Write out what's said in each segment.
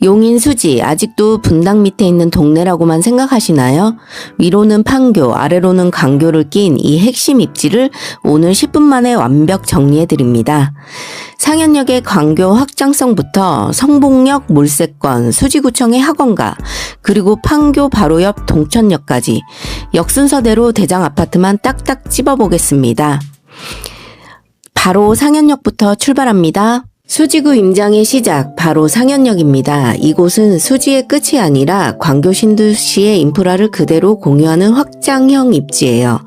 용인 수지 아직도 분당 밑에 있는 동네라고만 생각하시나요? 위로는 판교, 아래로는 광교를 낀 이 핵심 입지를 오늘 10분 만에 완벽 정리해드립니다. 상현역의 광교 확장성부터 성복역 몰세권, 수지구청의 학원가, 그리고 판교 바로 옆 동천역까지 역순서대로 대장 아파트만 딱딱 찝어보겠습니다. 바로 상현역부터 출발합니다. 수지구 임장의 시작, 바로 상현역입니다. 이곳은 수지의 끝이 아니라 광교 신도시의 인프라를 그대로 공유하는 확장형 입지예요.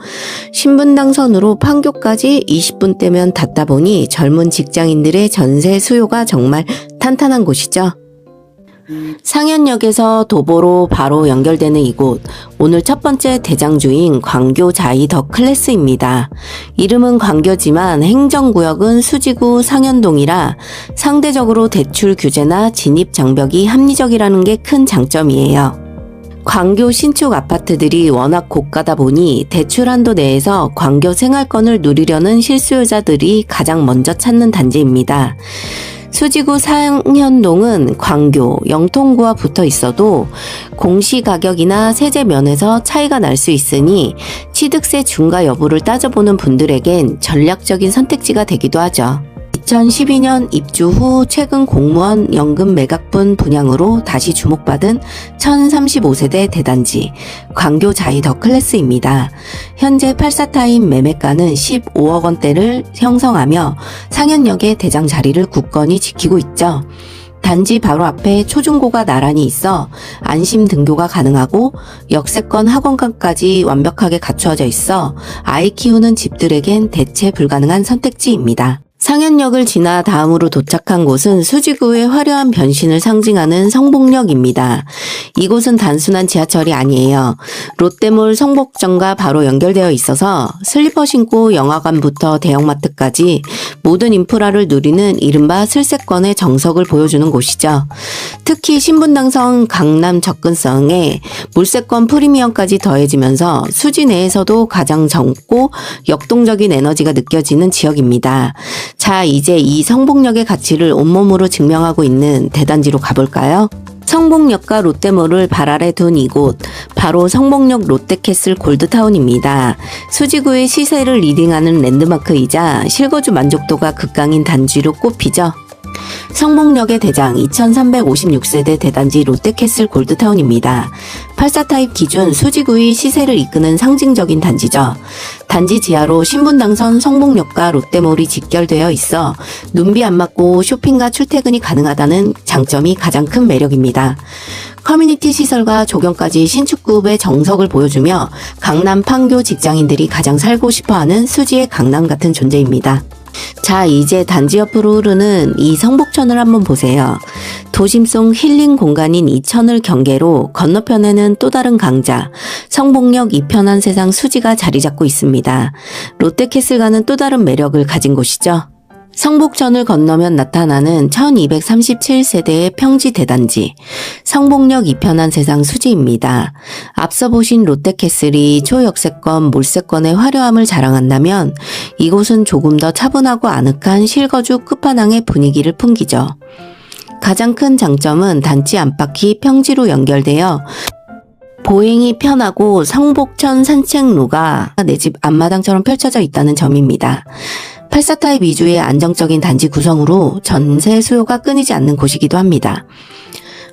신분당선으로 판교까지 20분대면 닿다 보니 젊은 직장인들의 전세 수요가 정말 탄탄한 곳이죠. 상현역에서 도보로 바로 연결되는 이곳, 오늘 첫 번째 대장주인 광교 자이 더 클래스입니다. 이름은 광교지만 행정구역은 수지구 상현동이라 상대적으로 대출 규제나 진입 장벽이 합리적이라는 게 큰 장점이에요. 광교 신축 아파트들이 워낙 고가다 보니 대출 한도 내에서 광교 생활권을 누리려는 실수요자들이 가장 먼저 찾는 단지입니다. 수지구 상현동은 광교, 영통구와 붙어 있어도 공시가격이나 세제 면에서 차이가 날 수 있으니 취득세 중과 여부를 따져보는 분들에겐 전략적인 선택지가 되기도 하죠. 2012년 입주 후 최근 공무원 연금 매각분 분양으로 다시 주목받은 1035세대 대단지 광교 자이 더 클래스입니다. 현재 84타임 매매가는 15억 원대를 형성하며 상현역의 대장 자리를 굳건히 지키고 있죠. 단지 바로 앞에 초중고가 나란히 있어 안심 등교가 가능하고 역세권 학원가까지 완벽하게 갖추어져 있어 아이 키우는 집들에겐 대체 불가능한 선택지입니다. 상현역을 지나 다음으로 도착한 곳은 수지구의 화려한 변신을 상징하는 성복역입니다. 이곳은 단순한 지하철이 아니에요. 롯데몰 성복점과 바로 연결되어 있어서 슬리퍼 신고 영화관부터 대형마트까지 모든 인프라를 누리는 이른바 슬세권의 정석을 보여주는 곳이죠. 특히 신분당선 강남 접근성에 물세권 프리미엄까지 더해지면서 수지 내에서도 가장 젊고 역동적인 에너지가 느껴지는 지역입니다. 자, 이제 이 성복역의 가치를 온몸으로 증명하고 있는 대단지로 가볼까요? 성복역과 롯데몰을 발 아래 둔 이곳, 바로 성복역 롯데캐슬 골드타운입니다. 수지구의 시세를 리딩하는 랜드마크이자 실거주 만족도가 극강인 단지로 꼽히죠. 성복역의 대장 2356세대 대단지 롯데캐슬 골드타운입니다. 84타입 기준 수지구의 시세를 이끄는 상징적인 단지죠. 단지 지하로 신분당선 성복역과 롯데몰이 직결되어 있어 눈비 안 맞고 쇼핑과 출퇴근이 가능하다는 장점이 가장 큰 매력입니다. 커뮤니티 시설과 조경까지 신축급의 정석을 보여주며 강남 판교 직장인들이 가장 살고 싶어하는 수지의 강남 같은 존재입니다. 자, 이제 단지 옆으로 흐르는 이 성복천을 한번 보세요. 도심 속 힐링 공간인 이 천을 경계로 건너편에는 또 다른 강자, 성복역 이편한 세상 수지가 자리 잡고 있습니다. 롯데캐슬과는 또 다른 매력을 가진 곳이죠. 성복천을 건너면 나타나는 1237세대의 평지 대단지, 성복역 이편한 세상 수지입니다. 앞서 보신 롯데캐슬이 초역세권, 몰세권의 화려함을 자랑한다면 이곳은 조금 더 차분하고 아늑한 실거주 끝판왕의 분위기를 풍기죠. 가장 큰 장점은 단지 안팎이 평지로 연결되어 보행이 편하고 성복천 산책로가 내 집 앞마당처럼 펼쳐져 있다는 점입니다. 84타입 위주의 안정적인 단지 구성으로 전세 수요가 끊이지 않는 곳이기도 합니다.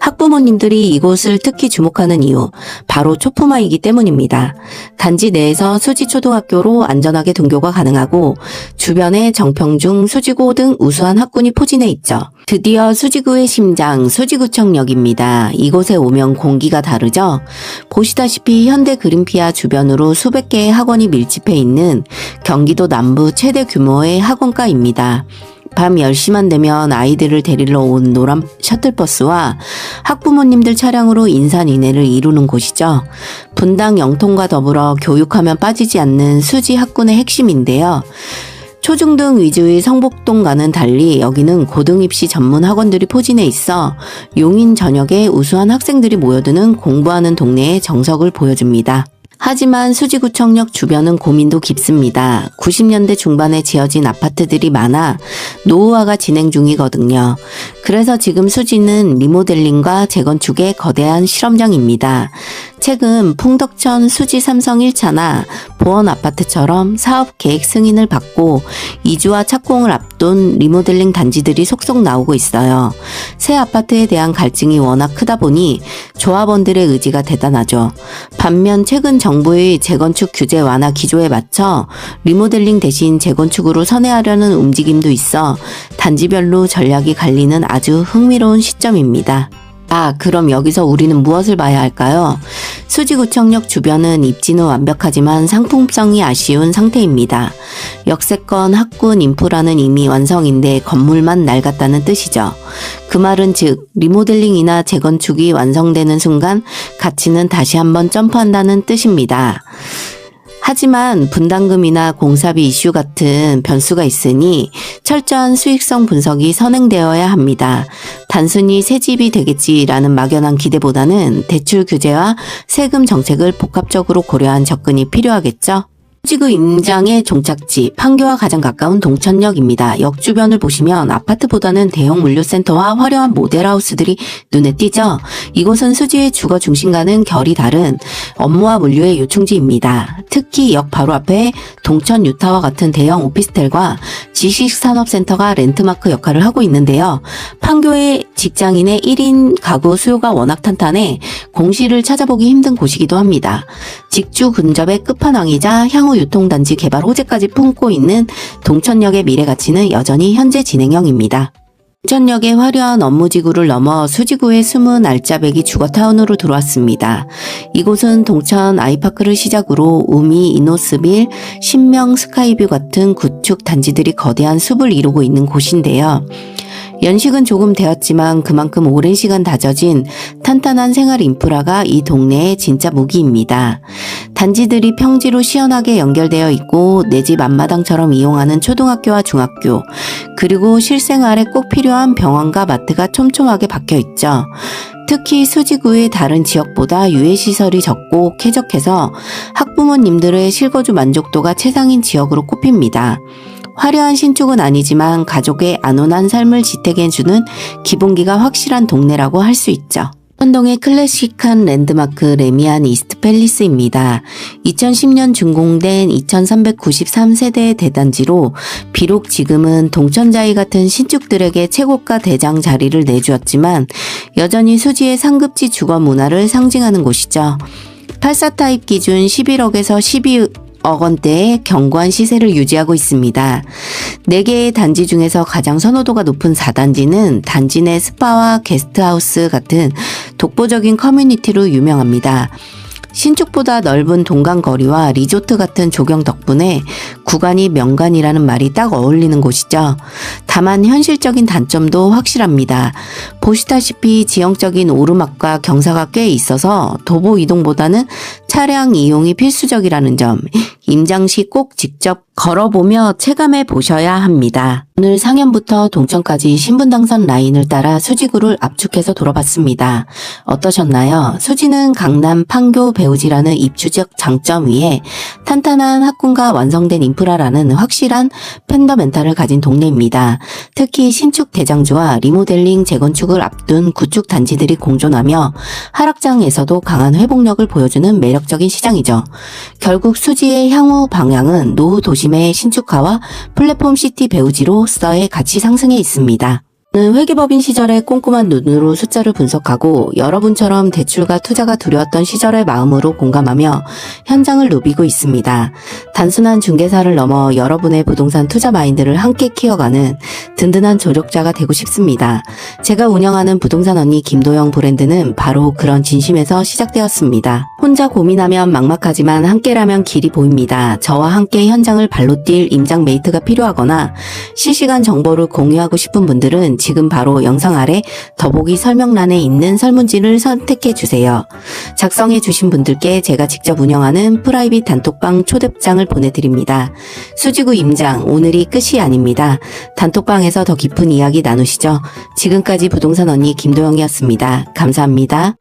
학부모님들이 이곳을 특히 주목하는 이유, 바로 초품화이기 때문입니다. 단지 내에서 수지초등학교로 안전하게 등교가 가능하고 주변에 정평중, 수지고 등 우수한 학군이 포진해 있죠. 드디어 수지구의 심장, 수지구청역입니다. 이곳에 오면 공기가 다르죠? 보시다시피 현대 그린피아 주변으로 수백 개의 학원이 밀집해 있는 경기도 남부 최대 규모의 학원가입니다. 밤 10시만 되면 아이들을 데리러 온 노란 셔틀버스와 학부모님들 차량으로 인산인해를 이루는 곳이죠. 분당 영통과 더불어 교육하면 빠지지 않는 수지 학군의 핵심인데요. 초중등 위주의 성복동과는 달리 여기는 고등입시 전문 학원들이 포진해 있어 용인 전역에 우수한 학생들이 모여드는 공부하는 동네의 정석을 보여줍니다. 하지만 수지구청역 주변은 고민도 깊습니다. 90년대 중반에 지어진 아파트들이 많아 노후화가 진행 중이거든요. 그래서 지금 수지는 리모델링과 재건축의 거대한 실험장입니다. 최근 풍덕천 수지 삼성 1차나 보원 아파트처럼 사업 계획 승인을 받고 이주와 착공을 앞둔 리모델링 단지들이 속속 나오고 있어요. 새 아파트에 대한 갈증이 워낙 크다 보니 조합원들의 의지가 대단하죠. 반면 최근 정부의 재건축 규제 완화 기조에 맞춰 리모델링 대신 재건축으로 선회하려는 움직임도 있어 단지별로 전략이 갈리는 아주 흥미로운 시점입니다. 그럼 여기서 우리는 무엇을 봐야 할까요? 수지구청역 주변은 입지는 완벽하지만 상품성이 아쉬운 상태입니다. 역세권 학군 인프라는 이미 완성인데 건물만 낡았다는 뜻이죠. 그 말은 즉 리모델링이나 재건축이 완성되는 순간 가치는 다시 한번 점프한다는 뜻입니다. 하지만 분담금이나 공사비 이슈 같은 변수가 있으니 철저한 수익성 분석이 선행되어야 합니다. 단순히 새 집이 되겠지라는 막연한 기대보다는 대출 규제와 세금 정책을 복합적으로 고려한 접근이 필요하겠죠. 수지구 임장의 종착지, 판교와 가장 가까운 동천역입니다. 역 주변을 보시면 아파트보다는 대형 물류센터와 화려한 모델하우스들이 눈에 띄죠. 이곳은 수지의 주거 중심과는 결이 다른 업무와 물류의 요충지입니다. 특히 역 바로 앞에 동천 유타와 같은 대형 오피스텔과 지식산업센터가 랜드마크 역할을 하고 있는데요. 판교의 직장인의 1인 가구 수요가 워낙 탄탄해 공시를 찾아보기 힘든 곳이기도 합니다. 직주 근접의 끝판왕이자 향후 유통단지 개발 호재까지 품고 있는 동천역의 미래 가치는 여전히 현재 진행형입니다. 동천역의 화려한 업무지구를 넘어 수지구의 숨은 알짜배기 주거타운으로 들어왔습니다. 이곳은 동천 아이파크를 시작으로 우미, 이노스빌, 신명, 스카이뷰 같은 구축 단지들이 거대한 숲을 이루고 있는 곳인데요. 연식은 조금 되었지만 그만큼 오랜 시간 다져진 탄탄한 생활 인프라가 이 동네의 진짜 무기입니다. 단지들이 평지로 시원하게 연결되어 있고 내 집 앞마당처럼 이용하는 초등학교와 중학교, 그리고 실생활에 꼭 필요한 병원과 마트가 촘촘하게 박혀 있죠. 특히 수지구의 다른 지역보다 유해시설이 적고 쾌적해서 학부모님들의 실거주 만족도가 최상인 지역으로 꼽힙니다. 화려한 신축은 아니지만 가족의 안온한 삶을 지탱해주는 기본기가 확실한 동네라고 할 수 있죠. 현동의 클래식한 랜드마크 레미안 이스트 팰리스입니다. 2010년 준공된 2393세대의 대단지로 비록 지금은 동천자이 같은 신축들에게 최고가 대장 자리를 내주었지만 여전히 수지의 상급지 주거 문화를 상징하는 곳이죠. 84타입 기준 11억에서 12억 원대의 견고한 시세를 유지하고 있습니다. 4개의 단지 중에서 가장 선호도가 높은 4단지는 단지 내 스파와 게스트하우스 같은 독보적인 커뮤니티로 유명합니다. 신축보다 넓은 동간거리와 리조트 같은 조경 덕분에 구간이 명간이라는 말이 딱 어울리는 곳이죠. 다만 현실적인 단점도 확실합니다. 보시다시피 지형적인 오르막과 경사가 꽤 있어서 도보 이동보다는 차량 이용이 필수적이라는 점, 임장 시 꼭 직접 걸어보며 체감해 보셔야 합니다. 오늘 상현부터 동천까지 신분당선 라인을 따라 수지구를 압축해서 돌아봤습니다. 어떠셨나요? 수지는 강남 판교 배우지라는 입주적 장점 위에 탄탄한 학군과 완성된 인프라라는 확실한 펀더멘탈을 가진 동네입니다. 특히 신축 대장주와 리모델링 재건축을 앞둔 구축 단지들이 공존하며 하락장에서도 강한 회복력을 보여주는 매력적인 시장이죠. 결국 수지의 향후 방향은 노후 도심의 신축화와 플랫폼 시티 배우지로서의 가치 상승에 있습니다. 저는 회계법인 시절에 꼼꼼한 눈으로 숫자를 분석하고 여러분처럼 대출과 투자가 두려웠던 시절의 마음으로 공감하며 현장을 누비고 있습니다. 단순한 중개사를 넘어 여러분의 부동산 투자 마인드를 함께 키워가는 든든한 조력자가 되고 싶습니다. 제가 운영하는 부동산 언니 김도영 브랜드는 바로 그런 진심에서 시작되었습니다. 혼자 고민하면 막막하지만 함께라면 길이 보입니다. 저와 함께 현장을 발로 뛸 임장 메이트가 필요하거나 실시간 정보를 공유하고 싶은 분들은 지금 바로 영상 아래 더보기 설명란에 있는 설문지를 선택해 주세요. 작성해 주신 분들께 제가 직접 운영하는 프라이빗 단톡방 초대장을 보내드립니다. 수지구 임장, 오늘이 끝이 아닙니다. 단톡방에서 더 깊은 이야기 나누시죠. 지금까지 부동산 언니 김도영이었습니다. 감사합니다.